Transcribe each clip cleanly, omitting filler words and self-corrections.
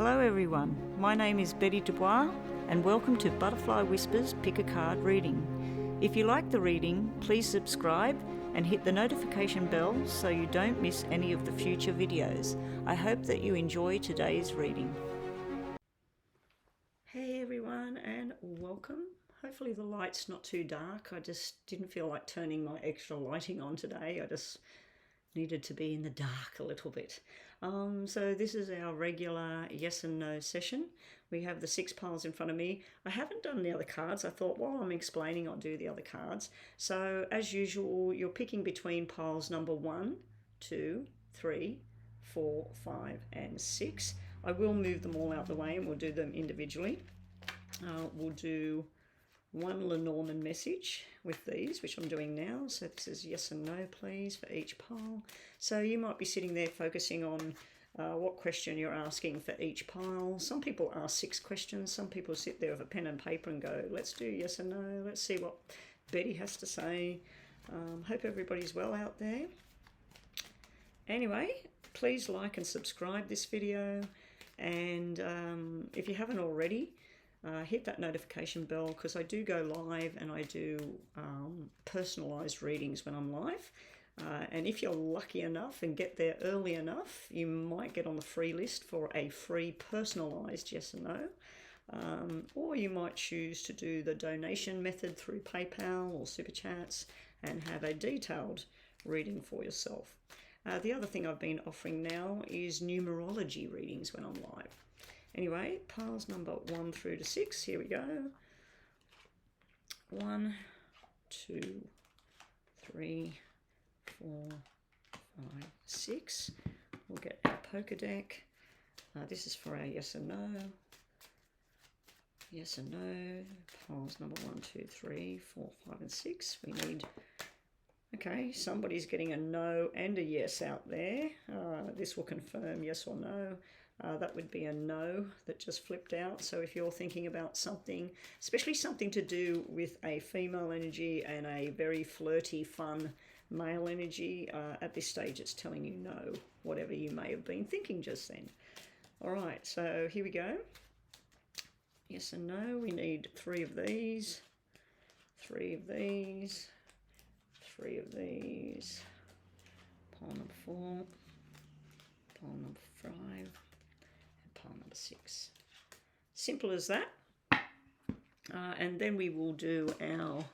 Hello everyone, my name is Betty Dubois and welcome to Butterfly Whispers Pick a Card reading. If you like the reading, please subscribe and hit the notification bell so you don't miss any of the future videos. I hope that you enjoy today's reading. Hey everyone and welcome. Hopefully the light's not too dark. I just didn't feel like turning my extra lighting on today. I just needed to be in the dark a little bit. So this is our regular yes and no session. We have the 6 piles in front of me. I haven't done the other cards. I thought while I'm explaining I'll do the other cards. So as usual, you're picking between piles number 1, 2, 3, 4, 5 and 6. I will move them all out the way and we'll do them individually. We'll do one Lenormand message with these, which I'm doing now. So this is yes and no, please, for each pile. So you might be sitting there focusing on what question you're asking for each pile. Some people ask 6 questions. Some people sit there with a pen and paper and go, let's do yes and no. Let's see what Betty has to say. Hope everybody's well out there. Anyway, please like and subscribe this video. And if you haven't already, hit that notification bell because I do go live and I do personalised readings when I'm live. And if you're lucky enough and get there early enough, you might get on the free list for a free personalised yes and no. Or you might choose to do the donation method through PayPal or Super Chats and have a detailed reading for yourself. The other thing I've been offering now is numerology readings when I'm live. Anyway, piles number 1 through to 6, here we go. 1, 2, 3, 4, 5, 6. We'll get our poker deck. This is for our yes and no. Yes and no. Piles number 1, 2, 3, 4, 5 and 6. We need... Okay, somebody's getting a no and a yes out there. This will confirm yes or no. That would be a no that just flipped out. So if you're thinking about something, especially something to do with a female energy and a very flirty, fun male energy, at this stage it's telling you no, whatever you may have been thinking just then. All right, so here we go. Yes and no. We need 3 of these, 3 of these, 3 of these, pile number 4, pile number 5, pile number 6. Simple as that. And then we will do our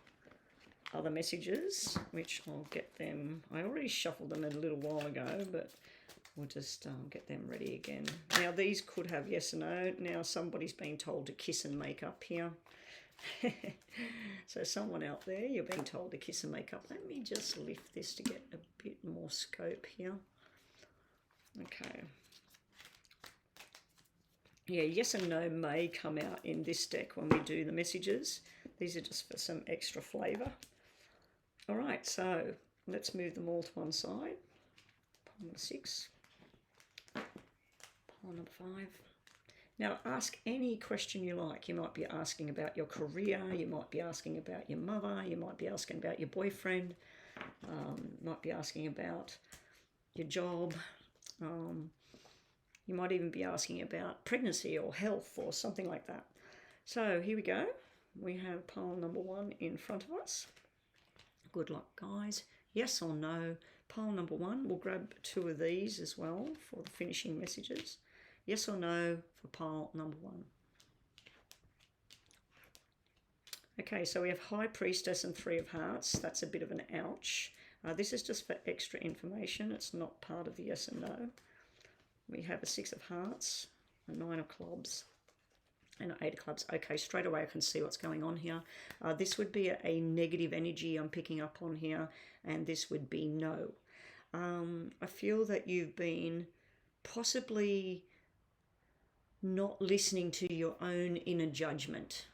other messages, which I'll get them. I already shuffled them a little while ago, but we'll just get them ready again. Now these could have yes and no. Now somebody's being told to kiss and make up here. So someone out there, you're being told to kiss and make up. Let me just lift this to get a bit more scope here. Okay. Yeah, yes and no may come out in this deck when we do the messages. These are just for some extra flavour. All right, so let's move them all to one side. Pile number 6. Pile number 5. Now ask any question you like. You might be asking about your career, you might be asking about your mother, you might be asking about your boyfriend, might be asking about your job. You might even be asking about pregnancy or health or something like that. So here we go. We have pile number 1 in front of us. Good luck, guys. Yes or no. Pile number 1. We'll grab 2 of these as well for the finishing messages. Yes or no for pile number 1. Okay, so we have High Priestess and 3 of Hearts. That's a bit of an ouch. This is just for extra information. It's not part of the yes and no. We have a 6 of Hearts, a 9 of Clubs, and an 8 of Clubs. Okay, straight away I can see what's going on here. This would be a negative energy I'm picking up on here, and this would be no. I feel that you've been possibly not listening to your own inner judgment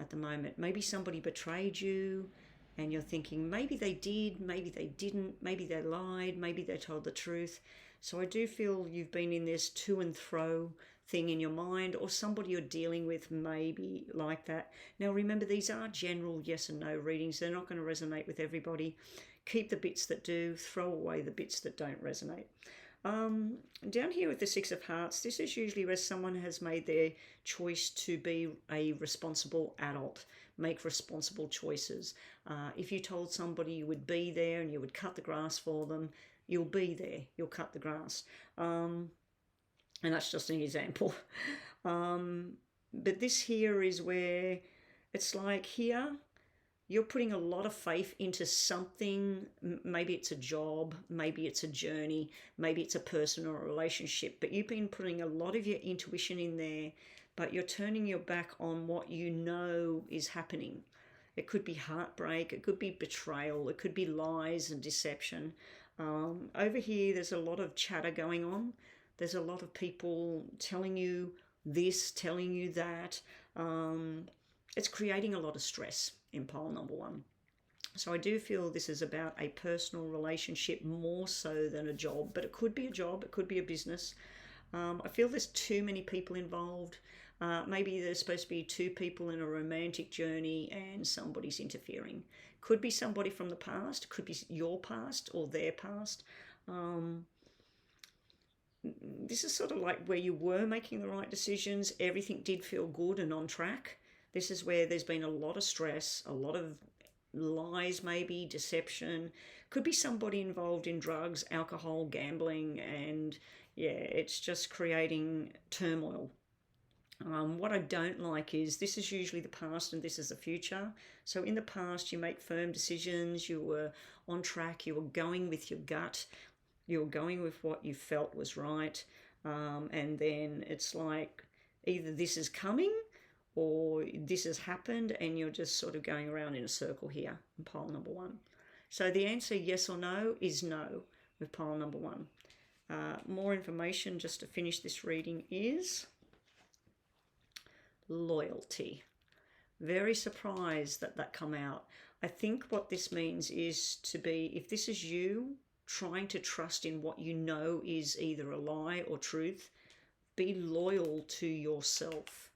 at the moment. Maybe somebody betrayed you and you're thinking maybe they did, maybe they didn't, maybe they lied, maybe they told the truth. So I do feel you've been in this to and fro thing in your mind, or somebody you're dealing with maybe like that. Now remember, these are general yes and no readings. They're not going to resonate with everybody. Keep the bits that do, throw away the bits that don't resonate. Down here with the Six of Hearts, this is usually where someone has made their choice to be a responsible adult, make responsible choices. If you told somebody you would be there and you would cut the grass for them, you'll be there, you'll cut the grass. And that's just an example. But this here is where it's like here, you're putting a lot of faith into something. Maybe it's a job, maybe it's a journey, maybe it's a person or a relationship, but you've been putting a lot of your intuition in there, but you're turning your back on what you know is happening. It could be heartbreak, it could be betrayal, it could be lies and deception. Over here, there's a lot of chatter going on. There's a lot of people telling you this, telling you that. It's creating a lot of stress in pile number one. So I do feel this is about a personal relationship more so than a job, but it could be a job, it could be a business. I feel there's too many people involved. Maybe there's supposed to be two people in a romantic journey and somebody's interfering. Could be somebody from the past, could be your past or their past. This is sort of like where you were making the right decisions, everything did feel good and on track. This is where there's been a lot of stress, a lot of lies maybe, deception. Could be somebody involved in drugs, alcohol, gambling, and yeah, it's just creating turmoil. What I don't like is this is usually the past and this is the future. So in the past, you make firm decisions, you were on track, you were going with your gut, you were going with what you felt was right. And then it's like either this is coming or this has happened and you're just sort of going around in a circle here in pile number one. So the answer yes or no is no with pile number one. More information just to finish this reading is loyalty. Very surprised that that come out. I think what this means is to be, if this is you trying to trust in what you know is either a lie or truth, be loyal to yourself.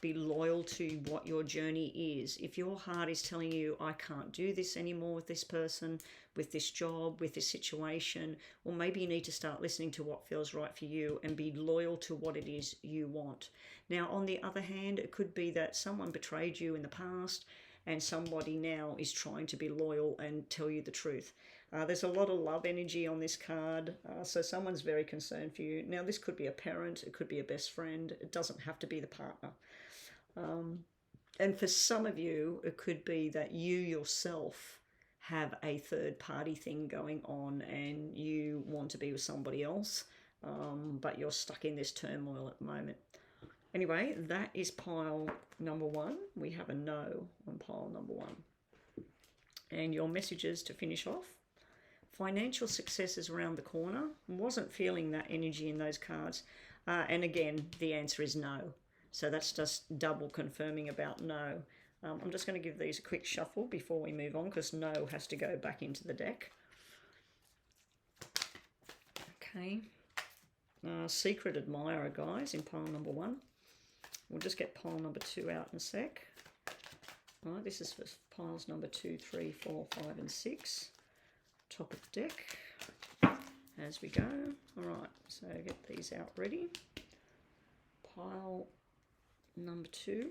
Be loyal to what your journey is. If your heart is telling you, I can't do this anymore with this person, with this job, with this situation, well, maybe you need to start listening to what feels right for you and be loyal to what it is you want. Now, on the other hand, it could be that someone betrayed you in the past and somebody now is trying to be loyal and tell you the truth. There's a lot of love energy on this card, so someone's very concerned for you. Now, this could be a parent, it could be a best friend, it doesn't have to be the partner. And for some of you, it could be that you yourself have a third party thing going on and you want to be with somebody else, but you're stuck in this turmoil at the moment. Anyway, that is pile number one. We have a no on pile number one. And your messages to finish off. Financial success is around the corner. Wasn't feeling that energy in those cards. And again, the answer is no. So that's just double confirming about no. I'm just going to give these a quick shuffle before we move on because no has to go back into the deck. Okay. Secret admirer, guys, in pile number one. We'll just get pile number two out in a sec. All right, this is for piles number 2, 3, 4, 5, and 6. Top of the deck as we go. All right, so get these out ready. Pile number 2.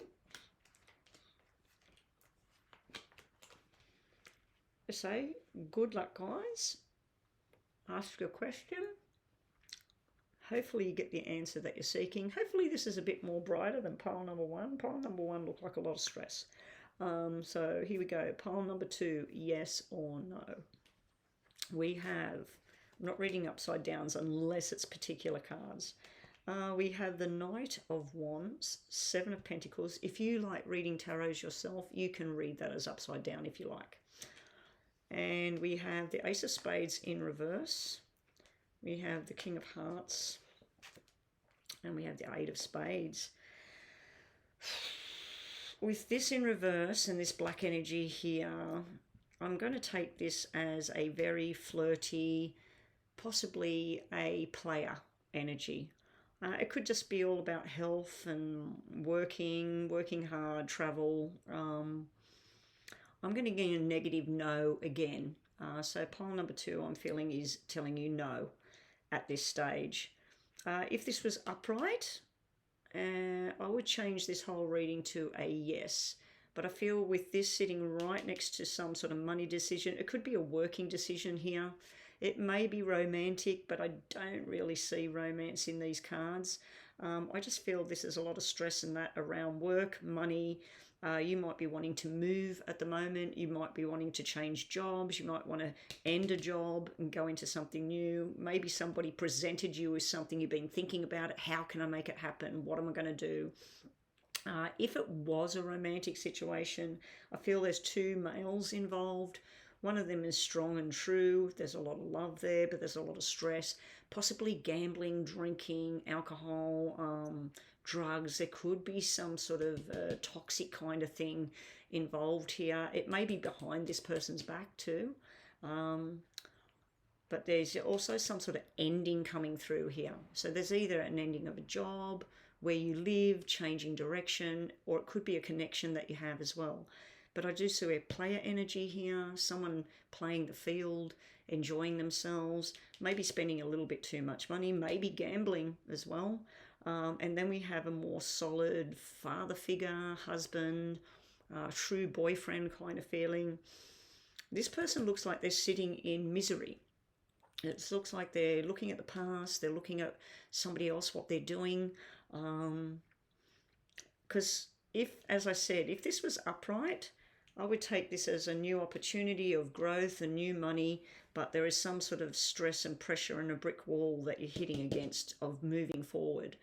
I say, good luck, guys. Ask your question. Hopefully you get the answer that you're seeking. Hopefully this is a bit more brighter than pile number one. Pile number one looked like a lot of stress. So here we go. Pile number 2, yes or no. We have, I'm not reading upside downs unless it's particular cards. We have the Knight of Wands, 7 of Pentacles. If you like reading tarots yourself, you can read that as upside down if you like. And we have the Ace of Spades in reverse. We have the King of Hearts. And we have the 8 of Spades. With this in reverse and this black energy here, I'm going to take this as a very flirty, possibly a player energy. It could just be all about health and working hard, travel. I'm going to get a negative no again. So pile number 2 I'm feeling is telling you no. at this stage. If this was upright, I would change this whole reading to a yes. But I feel with this sitting right next to some sort of money decision, it could be a working decision here. It may be romantic, but I don't really see romance in these cards. I just feel this is a lot of stress in that around work, money. You might be wanting to move at the moment. You might be wanting to change jobs. You might want to end a job and go into something new. Maybe somebody presented you with something you've been thinking about it. How can I make it happen? What am I going to do? If it was a romantic situation, I feel there's two males involved. One of them is strong and true. There's a lot of love there, but there's a lot of stress. Possibly gambling, drinking, alcohol, drugs. There could be some sort of toxic kind of thing involved here. It may be behind this person's back too. But there's also some sort of ending coming through here. So there's either an ending of a job, where you live, changing direction, or it could be a connection that you have as well. But I do see a player energy here, someone playing the field, enjoying themselves, maybe spending a little bit too much money, maybe gambling as well. And then we have a more solid father figure, husband, true boyfriend kind of feeling. This person looks like they're sitting in misery. It looks like they're looking at the past, they're looking at somebody else, what they're doing. Because as I said, if this was upright, I would take this as a new opportunity of growth and new money, but there is some sort of stress and pressure and a brick wall that you're hitting against of moving forward.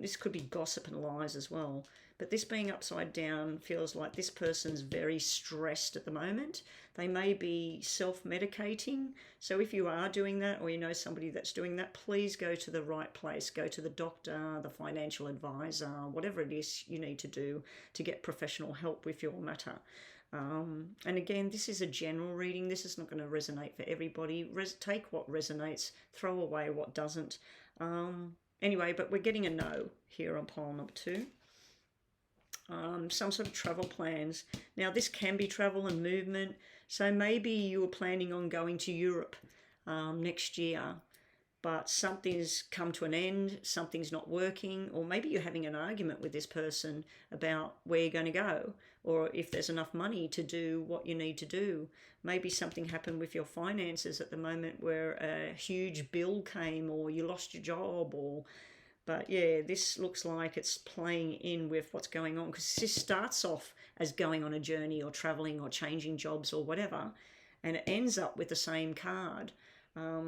This could be gossip and lies as well. But this being upside down feels like this person's very stressed at the moment. They may be self-medicating. So if you are doing that, or you know somebody that's doing that, please go to the right place. Go to the doctor, the financial advisor, whatever it is you need to do to get professional help with your matter. And again, this is a general reading. This is not going to resonate for everybody. Take what resonates, throw away what doesn't. Anyway, but we're getting a no here on pile number 2. Some sort of travel plans. Now, this can be travel and movement. So maybe you were planning on going to Europe next year, but something's come to an end, something's not working, or maybe you're having an argument with this person about where you're going to go, or if there's enough money to do what you need to do. Maybe something happened with your finances at the moment where a huge bill came, or you lost your job, but yeah, this looks like it's playing in with what's going on, because this starts off as going on a journey or traveling or changing jobs or whatever, and it ends up with the same card.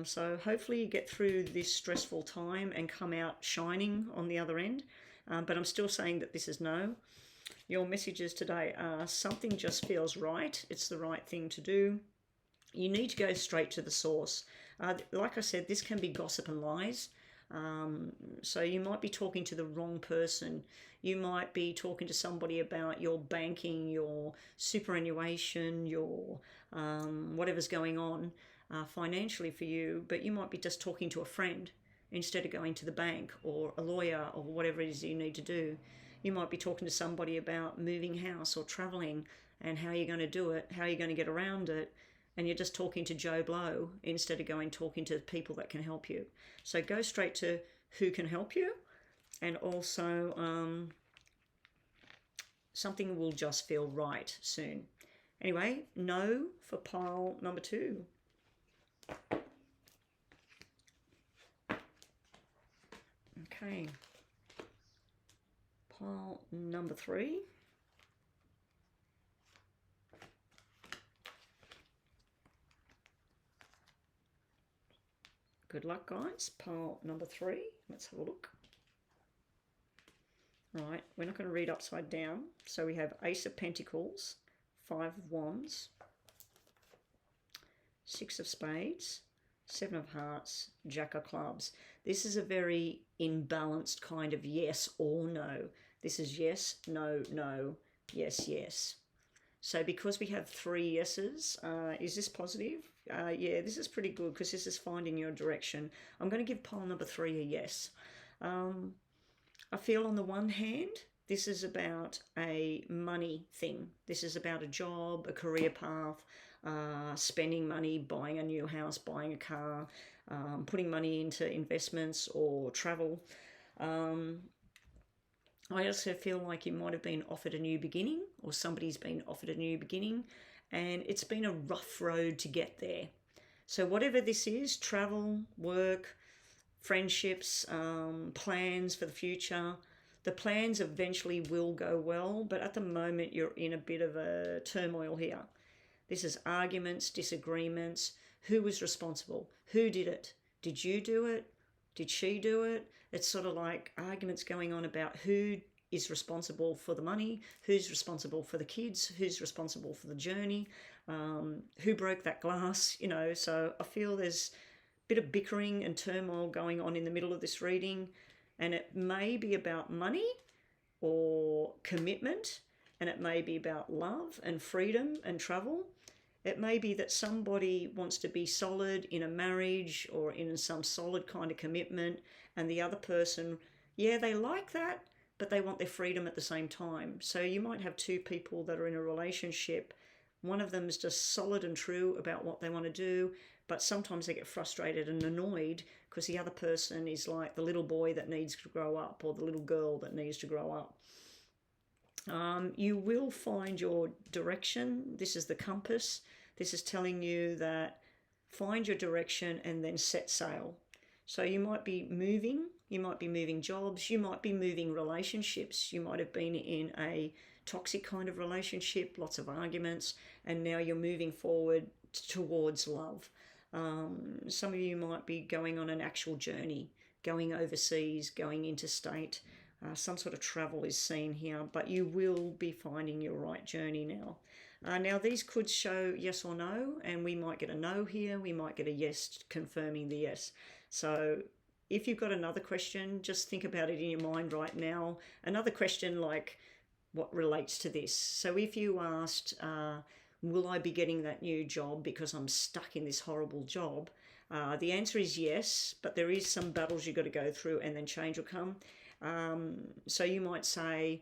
So hopefully you get through this stressful time and come out shining on the other end. But I'm still saying that this is no. Your messages today are something just feels right. It's the right thing to do. You need to go straight to the source. Like I said, this can be gossip and lies. So you might be talking to the wrong person. You might be talking to somebody about your banking, your superannuation, your whatever's going on financially for you, but you might be just talking to a friend instead of going to the bank or a lawyer or whatever it is you need to do. You might be talking to somebody about moving house or traveling and how you're going to do it, how you're going to get around it, and you're just talking to Joe Blow instead of talking to people that can help you. So go straight to who can help you, and also something will just feel right soon. Anyway, no for pile number 2. Okay, pile number 3. Good luck, guys. Pile number 3. Let's have a look. Right, we're not going to read upside down. So we have Ace of Pentacles, 5 of Wands, 6 of Spades, 7 of Hearts, Jack of Clubs. This is a very imbalanced kind of yes or no. This is yes, no, no, yes, yes. So because we have 3 yeses, is this positive? Yeah, this is pretty good because this is finding your direction. I'm going to give pile number 3 a yes. I feel on the one hand, this is about a money thing. This is about a job, a career path, spending money, buying a new house, buying a car. putting money into investments or travel. I also feel like you might have been offered a new beginning, or somebody's been offered a new beginning, and it's been a rough road to get there. So whatever this is, travel, work, friendships, plans for the future, the plans eventually will go well, but at the moment you're in a bit of a turmoil here. This is arguments, disagreements. Who was responsible? Who did it? Did you do it? Did she do it? It's sort of like arguments going on about who is responsible for the money, who's responsible for the kids, who's responsible for the journey, who broke that glass, you know. So I feel there's a bit of bickering and turmoil going on in the middle of this reading, and it may be about money or commitment, and it may be about love and freedom and travel. It may be that somebody wants to be solid in a marriage or in some solid kind of commitment, and the other person, yeah, they like that, but they want their freedom at the same time. So you might have two people that are in a relationship. One of them is just solid and true about what they want to do, but sometimes they get frustrated and annoyed because the other person is like the little boy that needs to grow up, or the little girl that needs to grow up. You will find your direction. This is the compass. This is telling you that find your direction and then set sail. So you might be moving jobs, you might be moving relationships. You might have been in a toxic kind of relationship, lots of arguments, and now you're moving forward towards love. Some of you might be going on an actual journey, going overseas, going interstate. Some sort of travel is seen here, but you will be finding your right journey now. Now, these could show yes or no, and we might get a no here. We might get a yes confirming the yes. So if you've got another question, just think about it in your mind right now. Another question like what relates to this. So if you asked, will I be getting that new job because I'm stuck in this horrible job? The answer is yes, but there is some battles you've got to go through and then change will come. So you might say,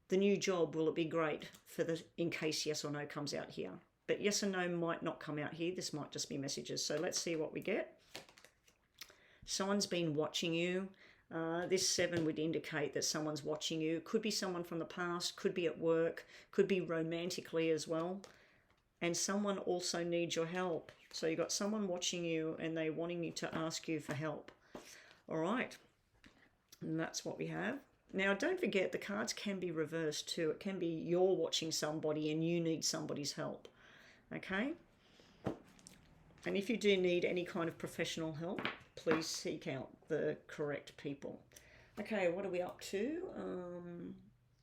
the new job, will it be great in case yes or no comes out here? But yes or no might not come out here. This might just be messages. So let's see what we get. Someone's been watching you. This 7 would indicate that someone's watching you. Could be someone from the past, could be at work, could be romantically as well. And someone also needs your help. So you've got someone watching you and they're wanting you to ask you for help. All right. And that's what we have. Now, don't forget, the cards can be reversed too. It can be you're watching somebody and you need somebody's help. Okay? And if you do need any kind of professional help, please seek out the correct people. Okay, what are we up to?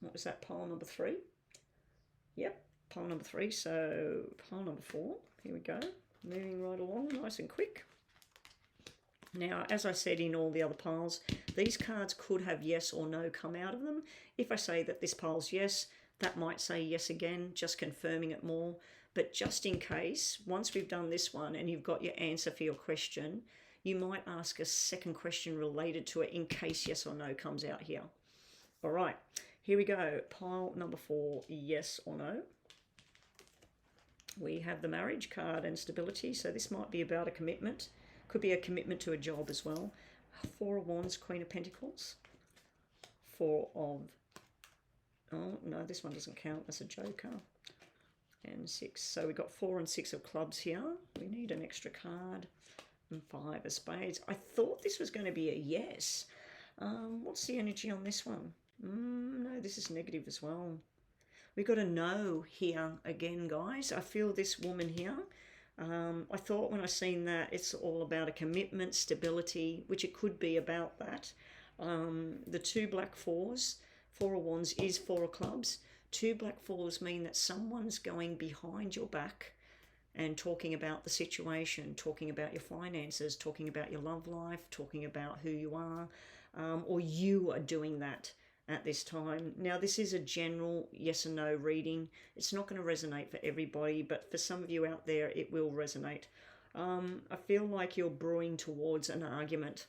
What was that, pile number 3? Yep, pile number 3. So pile number 4, here we go. Moving right along, nice and quick. Now, as I said in all the other piles, these cards could have yes or no come out of them. If I say that this pile's yes, that might say yes again, just confirming it more. But just in case, once we've done this one and you've got your answer for your question, you might ask a second question related to it in case yes or no comes out here. All right, here we go. Pile number 4, yes or no. We have the marriage card and stability, so this might be about a commitment. Could be a commitment to a job as well. 4 of Wands, Queen of Pentacles. 4 of... Oh, no, this one doesn't count. That's a joker. And 6. So we've got 4 and 6 of clubs here. We need an extra card. And 5 of spades. I thought this was going to be a yes. What's the energy on this one? No, this is negative as well. We've got a no here again, guys. I feel this woman here. I thought when I seen that it's all about a commitment, stability, which it could be about that. The 2 black 4s, 4 of Wands is 4 of clubs. 2 black 4s mean that someone's going behind your back and talking about the situation, talking about your finances, talking about your love life, talking about who you are, or you are doing that at this time. Now, this is a general yes or no reading. It's not going to resonate for everybody, but for some of you out there, it will resonate. I feel like you're brewing towards an argument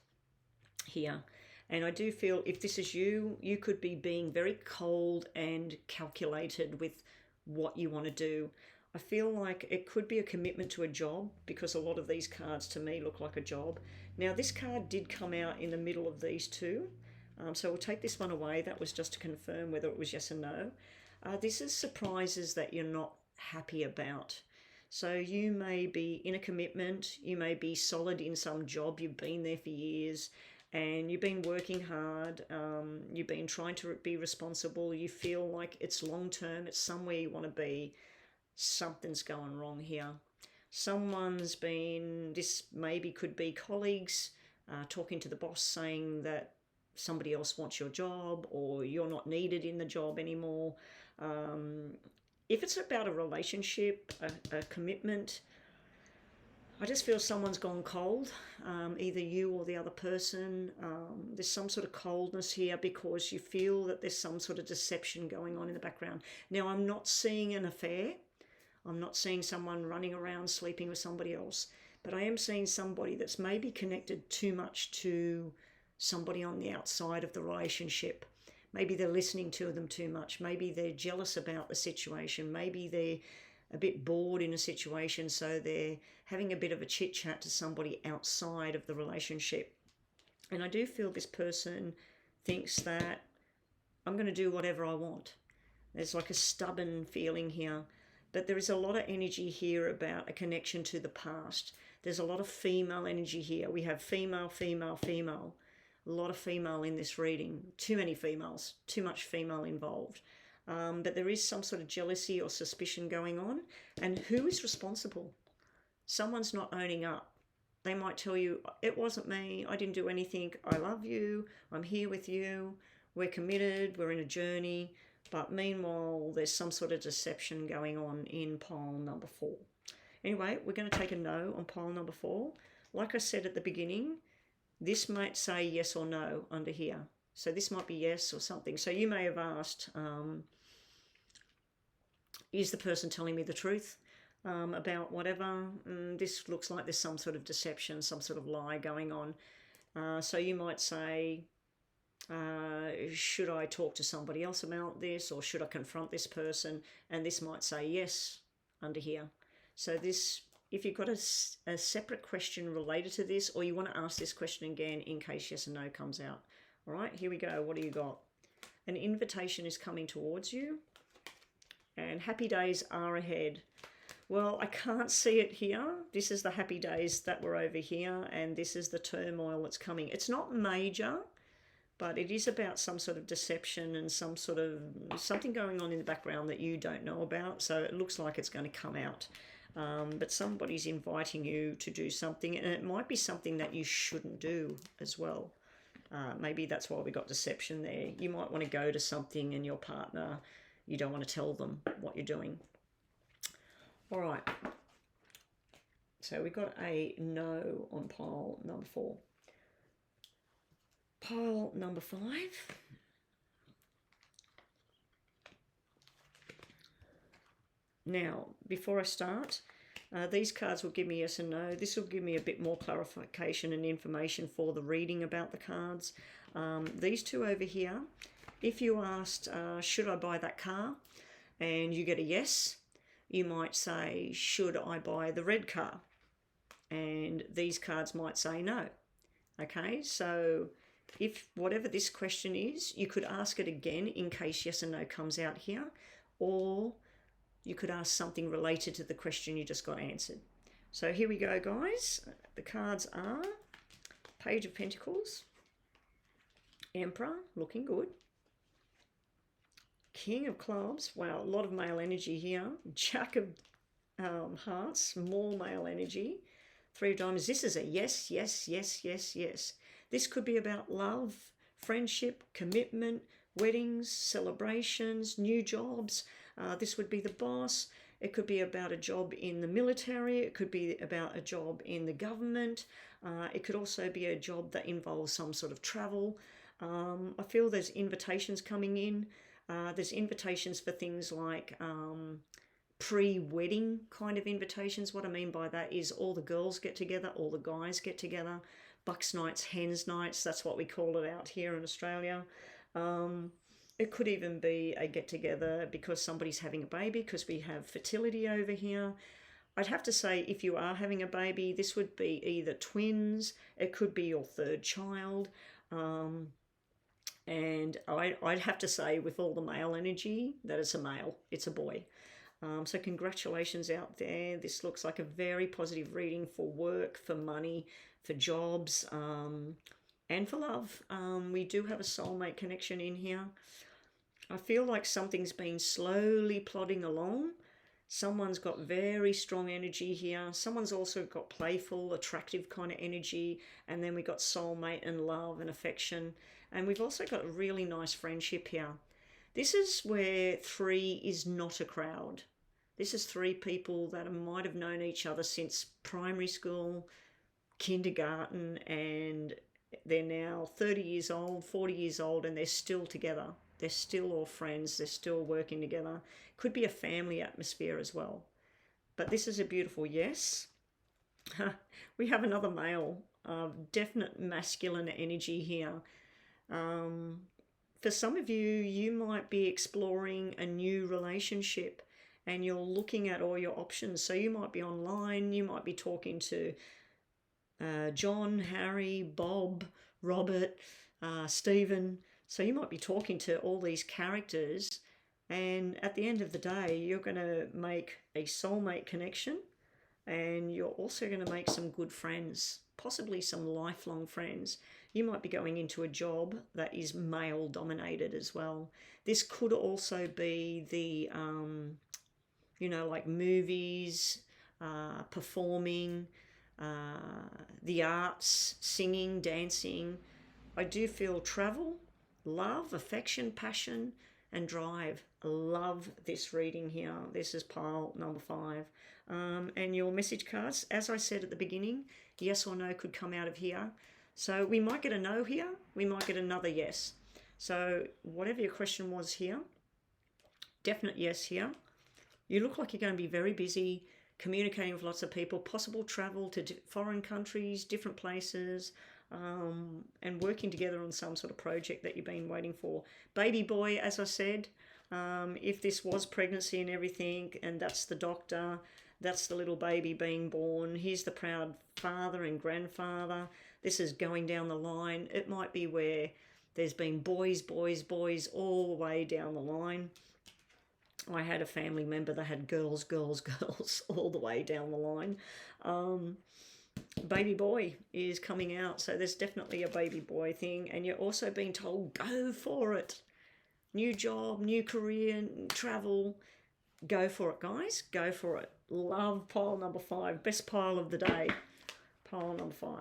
here. And I do feel if this is you, you could be being very cold and calculated with what you want to do. I feel like it could be a commitment to a job, because a lot of these cards to me look like a job. Now, this card did come out in the middle of these two. So we'll take this one away. That was just to confirm whether it was yes or no. This is surprises that you're not happy about. So you may be in a commitment, you may be solid in some job, you've been there for years, and you've been working hard, you've been trying to be responsible, you feel like it's long term, it's somewhere you want to be. Something's going wrong here. Someone's been, this maybe could be colleagues talking to the boss saying that somebody else wants your job or you're not needed in the job anymore. If it's about a relationship, a commitment, I just feel someone's gone cold, either you or the other person. There's some sort of coldness here because you feel that there's some sort of deception going on in the background. Now, I'm not seeing an affair. I'm not seeing someone running around sleeping with somebody else, but I am seeing somebody that's maybe connected too much to somebody on the outside of the relationship. Maybe they're listening to them too much. Maybe they're jealous about the situation. Maybe they're a bit bored in a situation, so they're having a bit of a chit chat to somebody outside of the relationship. And I do feel this person thinks that I'm going to do whatever I want. There's like a stubborn feeling here. But there is a lot of energy here about a connection to the past. There's a lot of female energy here. We have female, female, female. A lot of female in this reading. Too many females. Too much female involved. But there is some sort of jealousy or suspicion going on. And who is responsible? Someone's not owning up. They might tell you, it wasn't me. I didn't do anything. I love you. I'm here with you. We're committed. We're in a journey. But meanwhile, there's some sort of deception going on in pile number 4. Anyway, we're going to take a no on pile number 4. Like I said at the beginning, this might say yes or no under here. So this might be yes or something. So you may have asked, is the person telling me the truth about whatever? This looks like there's some sort of deception, some sort of lie going on. So you might say, should I talk to somebody else about this, or should I confront this person? And this might say yes under here. So this, if you've got a separate question related to this, or you want to ask this question again in case yes or no comes out. All right, here we go. What do you got? An invitation is coming towards you, and happy days are ahead. Well, I can't see it here. This is the happy days that were over here, and this is the turmoil that's coming. It's not major, but it is about some sort of deception and some sort of something going on in the background that you don't know about. So it looks like it's going to come out. But somebody's inviting you to do something, and it might be something that you shouldn't do as well. Maybe that's why we got deception there. You might want to go to something and your partner, you don't want to tell them what you're doing. All right. So we got a no on pile number 4. Pile number 5. Now, before I start, these cards will give me yes and no. This will give me a bit more clarification and information for the reading about the cards. These two over here, if you asked, should I buy that car? And you get a yes, you might say, should I buy the red car? And these cards might say no. Okay, so if whatever this question is, you could ask it again in case yes and no comes out here, or you could ask something related to the question you just got answered. So here we go, guys. The cards are Page of Pentacles, Emperor, looking good, King of Clubs, wow, a lot of male energy here, Jack of Hearts, more male energy, Three of Diamonds. This is a yes, yes, yes, yes, yes. This could be about love, friendship, commitment, weddings, celebrations, new jobs. This would be the boss. It could be about a job in the military. It could be about a job in the government. It could also be a job that involves some sort of travel. I feel there's invitations coming in. There's invitations for things like pre-wedding kind of invitations. What I mean by that is all the girls get together, all the guys get together. Bucks nights, hens nights, that's what we call it out here in Australia. It could even be a get-together because somebody's having a baby, because we have fertility over here. I'd have to say, if you are having a baby, this would be either twins, it could be your third child. And I'd have to say, with all the male energy, that it's a male, it's a boy. So congratulations out there. This looks like a very positive reading for work, for money, for jobs, and for love. We do have a soulmate connection in here. I feel like something's been slowly plodding along. Someone's got very strong energy here. Someone's also got playful, attractive kind of energy. And then we got soulmate and love and affection. And we've also got a really nice friendship here. This is where 3 is not a crowd. This is 3 people that might have known each other since primary school, kindergarten, and they're now 30 years old, 40 years old, and they're still together. They're still all friends. They're still working together. Could be a family atmosphere as well. But this is a beautiful yes. We have another male. Definite masculine energy here. For some of you, you might be exploring a new relationship and you're looking at all your options. So you might be online. You might be talking to John, Harry, Bob, Robert, Stephen. So you might be talking to all these characters, and at the end of the day, you're going to make a soulmate connection, and you're also going to make some good friends, possibly some lifelong friends. You might be going into a job that is male dominated as well. This could also be the, like movies, performing, the arts, singing, dancing. I do feel travel, love, affection, passion, and drive. Love this reading here. This is pile number 5. And your message cards, as I said at the beginning, yes or no could come out of here. So we might get a no here. We might get another yes. So whatever your question was here, definite yes here. You look like you're going to be very busy, communicating with lots of people, possible travel to foreign countries, different places, and working together on some sort of project that you've been waiting for. Baby boy, as I said, if this was pregnancy and everything, and that's the doctor, that's the little baby being born, he's the proud father and grandfather, this is going down the line. It might be where there's been boys, boys, boys all the way down the line. I had a family member that had girls, girls, girls all the way down the line. Baby boy is coming out, so there's definitely a baby boy thing, and you're also being told, go for it. New job, new career, travel. Go for it, guys. Go for it. Love pile number 5. Best pile of the day. Pile number 5.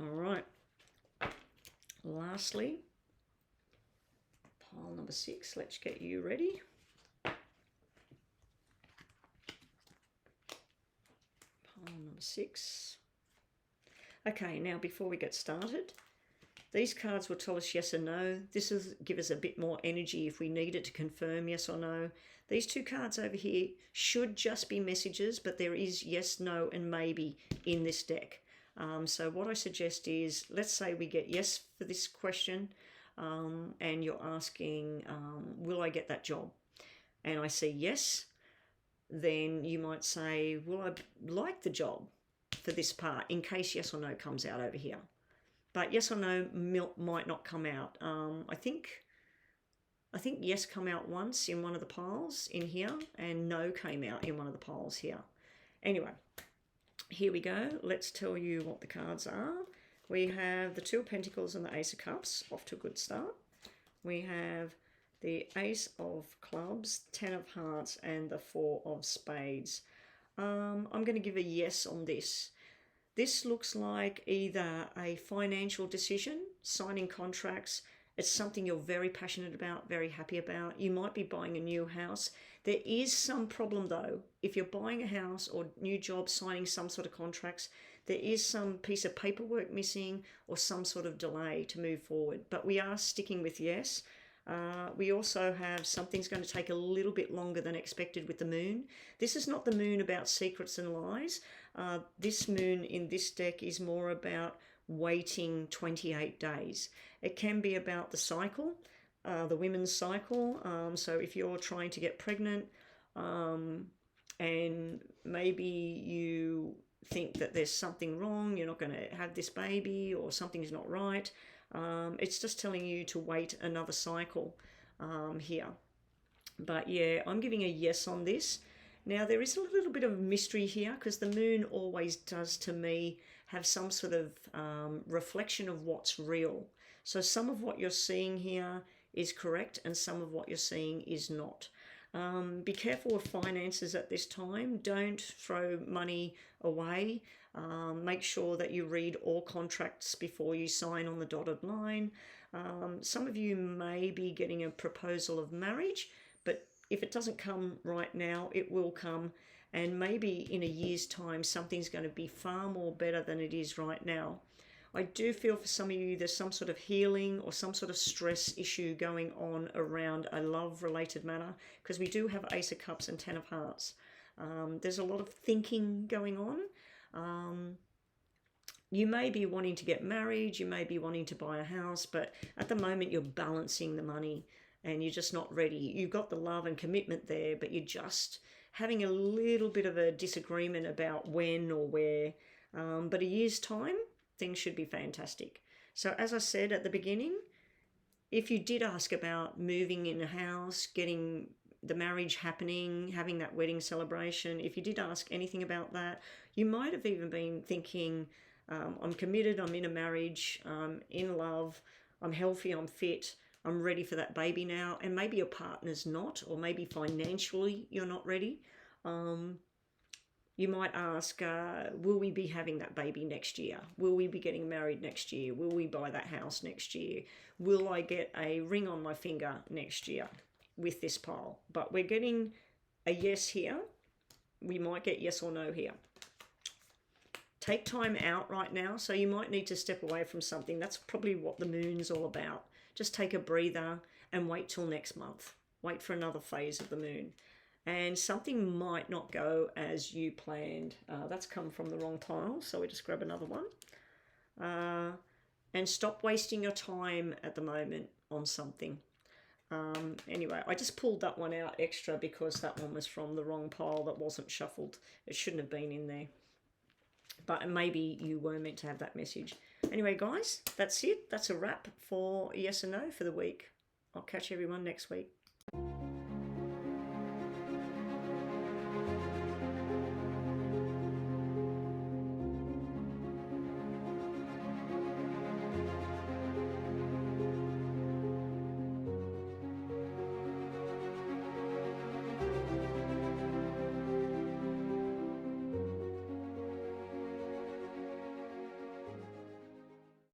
All right. Lastly, pile number 6. Let's get you ready. Pile number 6. Okay, now before we get started, these cards will tell us yes or no. This will give us a bit more energy if we need it to confirm yes or no. These 2 cards over here should just be messages, but there is yes, no, and maybe in this deck. So what I suggest is, let's say we get yes for this question, and you're asking, will I get that job? And I see yes, then you might say, will I like the job for this part, in case yes or no comes out over here. But yes or no might not come out. I think yes come out once in one of the piles in here, and no came out in one of the piles here. Anyway, here we go. Let's tell you what the cards are. We have the 2 of Pentacles and the Ace of Cups. Off to a good start. We have the Ace of Clubs, 10 of Hearts, and the 4 of Spades. I'm going to give a yes on this. This looks like either a financial decision, signing contracts. It's something you're very passionate about, very happy about. You might be buying a new house. There is some problem though. If you're buying a house or new job, signing some sort of contracts, there is some piece of paperwork missing or some sort of delay to move forward. But we are sticking with yes. We also have something's going to take a little bit longer than expected with the moon. This is not the moon about secrets and lies. This moon in this deck is more about waiting 28 days. It can be about the cycle, the women's cycle. So if you're trying to get pregnant, and maybe you think that there's something wrong, you're not going to have this baby, or something's not right. It's just telling you to wait another cycle here. But yeah, I'm giving a yes on this. Now, there is a little bit of mystery here because the moon always does, to me, have some sort of reflection of what's real. So some of what you're seeing here is correct and some of what you're seeing is not. Be careful of finances at this time. Don't throw money away. Make sure that you read all contracts before you sign on the dotted line. Some of you may be getting a proposal of marriage, but if it doesn't come right now, it will come. And maybe in a year's time, something's going to be far more better than it is right now. I do feel for some of you there's some sort of healing or some sort of stress issue going on around a love-related matter, because we do have Ace of Cups and Ten of Hearts. There's a lot of thinking going on. You may be wanting to get married, you may be wanting to buy a house, but at the moment you're balancing the money and you're just not ready. You've got the love and commitment there, but you're just having a little bit of a disagreement about when or where. But a year's time, things should be fantastic. So as I said at the beginning, if you did ask about moving in a house, getting the marriage happening, having that wedding celebration, if you did ask anything about that, you might have even been thinking, I'm committed, I'm in a marriage, I'm in love, I'm healthy, I'm fit, I'm ready for that baby now. And maybe your partner's not, or maybe financially you're not ready. You might ask, will we be having that baby next year? Will we be getting married next year? Will we buy that house next year? Will I get a ring on my finger next year with this pile? But we're getting a yes here. We might get yes or no here. Take time out right now. So you might need to step away from something. That's probably what the moon's all about. Just take a breather and wait till next month. Wait for another phase of the moon. And something might not go as you planned. That's come from the wrong pile, so we just grab another one. And stop wasting your time at the moment on something. Anyway, I just pulled that one out extra because that one was from the wrong pile that wasn't shuffled. It shouldn't have been in there. But maybe you were meant to have that message. Anyway, guys, that's it. That's a wrap for yes and no for the week. I'll catch everyone next week.